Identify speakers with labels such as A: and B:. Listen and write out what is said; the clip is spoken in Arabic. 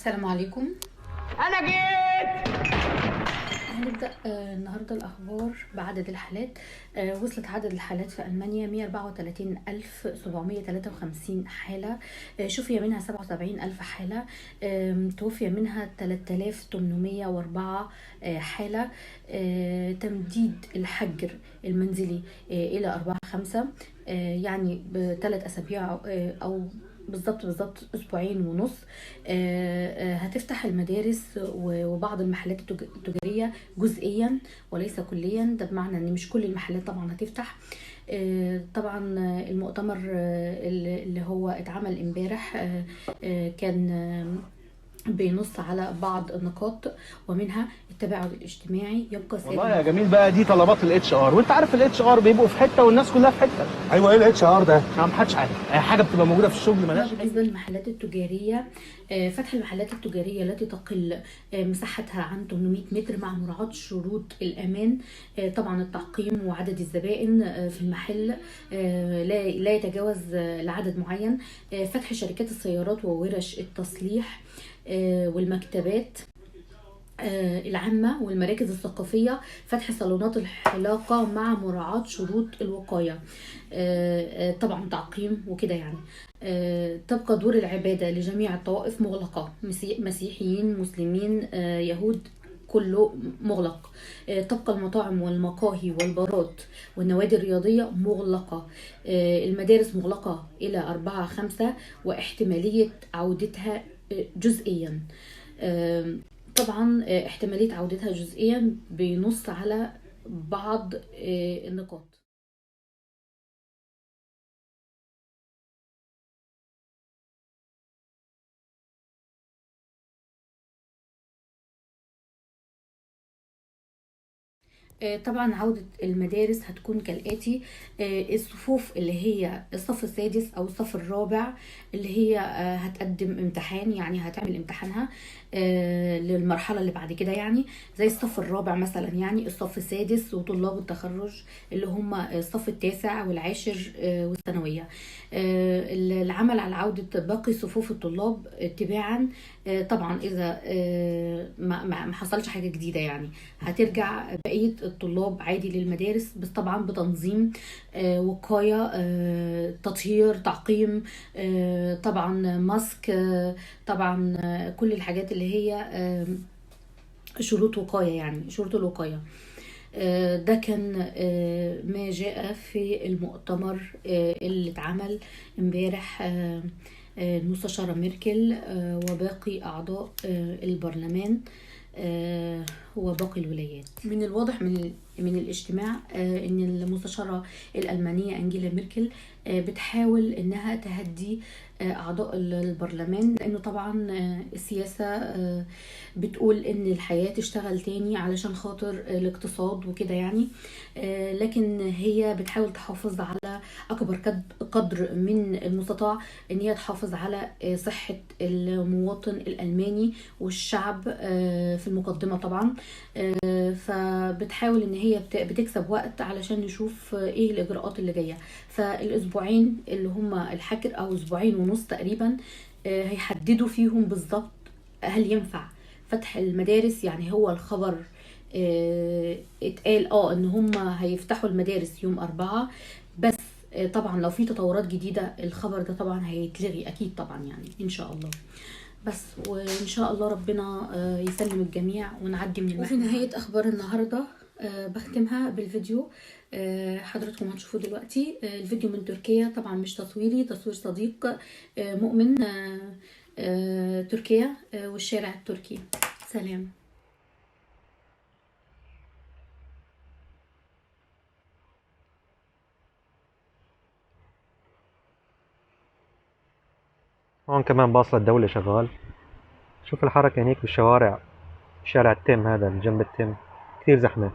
A: السلام عليكم.
B: انا جيت.
A: هنبدأ النهاردة الأخبار بعدد الحالات. وصلت عدد الحالات في ألمانيا 134,753 حالة. شفي منها 77,000 حالة. توفي منها 3,804 حالة. تمديد الحجر المنزلي إلى 4/5، يعني ب3 أسابيع أو بالظبط أسبوعين ونص. هتفتح المدارس وبعض المحلات التجارية جزئيا وليس كليا، ده بمعنى ان مش كل المحلات طبعا هتفتح. طبعا المؤتمر اللي هو اتعمل امبارح كان بينص على بعض النقاط، ومنها التباعد الاجتماعي يبقى سائد.
C: والله يا جميل بقى دي طلبات الاتش ار، وانت عارف الاتش ار بيبقوا في حته والناس كلها في حته.
D: ايوه، ايه الاتش ار ده؟
C: ما محدش عارف، اي حاجه بتبقى موجوده في الشغل مالهاش.
A: بالنسبه للمحلات التجاريه، فتح المحلات التجاريه التي تقل مساحتها عن 800 متر مع مراعاه شروط الامان. طبعا التعقيم وعدد الزبائن في المحل لا يتجاوز لعدد معين. فتح شركات السيارات وورش التصليح والمكتبات العامة والمراكز الثقافية. فتح صالونات الحلاقة مع مراعاة شروط الوقاية. طبعا تعقيم وكده يعني. تبقى دور العبادة لجميع الطوائف مغلقة، مسيحيين مسلمين يهود كله مغلق. تبقى المطاعم والمقاهي والبارات والنوادي الرياضية مغلقة. المدارس مغلقة إلى 4/5 واحتمالية عودتها جزئيا. طبعا احتمالية عودتها جزئيا بينص على بعض النقاط. طبعا عودة المدارس هتكون كالآتي: الصفوف اللي هي الصف السادس أو الصف الرابع اللي هي هتقدم امتحان، يعني هتعمل امتحانها للمرحلة اللي بعد كده، يعني زي الصف الرابع مثلا، يعني الصف السادس وطلاب التخرج اللي هم الصف التاسع والعاشر والثانوية. العمل على عودة باقي صفوف الطلاب تباعا. طبعا إذا ما حصلش حاجة جديدة، يعني هترجع بقية الطلاب عادي للمدارس، بس طبعا بتنظيم وقاية، تطهير، تعقيم، طبعا ماسك، طبعا كل الحاجات اللي هي شروط وقاية، يعني شروط الوقاية. ده كان ما جاء في المؤتمر اللي اتعمل امبارح. المستشارة ميركل وباقي أعضاء البرلمان وباقي الولايات. من الواضح من الاجتماع ان المستشارة الألمانية أنجيلا ميركل بتحاول انها تهدي اعضاء البرلمان، لانه طبعا السياسة بتقول ان الحياة تشتغل تاني علشان خاطر الاقتصاد وكده يعني. لكن هي بتحاول تحافظ على اكبر قدر من المستطاع ان هي تحافظ على صحة المواطن الألماني والشعب في المقدمة طبعا. فبتحاول ان هي بتكسب وقت علشان نشوف ايه الاجراءات اللي جاية. فالاسبوعين اللي هم الحجر او اسبوعين ونص تقريبا هيحددوا فيهم بالظبط هل ينفع فتح المدارس. يعني هو الخبر اتقال ان هم هيفتحوا المدارس يوم 4، بس طبعا لو في تطورات جديدة الخبر ده طبعا هيتلغي اكيد طبعا، يعني ان شاء الله. بس وان شاء الله ربنا يسلم الجميع ونعدي من المحنة. وفي نهاية اخبار النهاردة بختمها بالفيديو حضراتكم هتشوفوا دلوقتي. الفيديو من تركيا، طبعا مش تصويري، تصوير صديق مؤمن. تركيا والشارع التركي. سلام.
E: هون كمان باص للدولة شغال. شوف الحركة هنيك بالشوارع. شارع التيم هذا اللي جنب التيم كثير زحمة.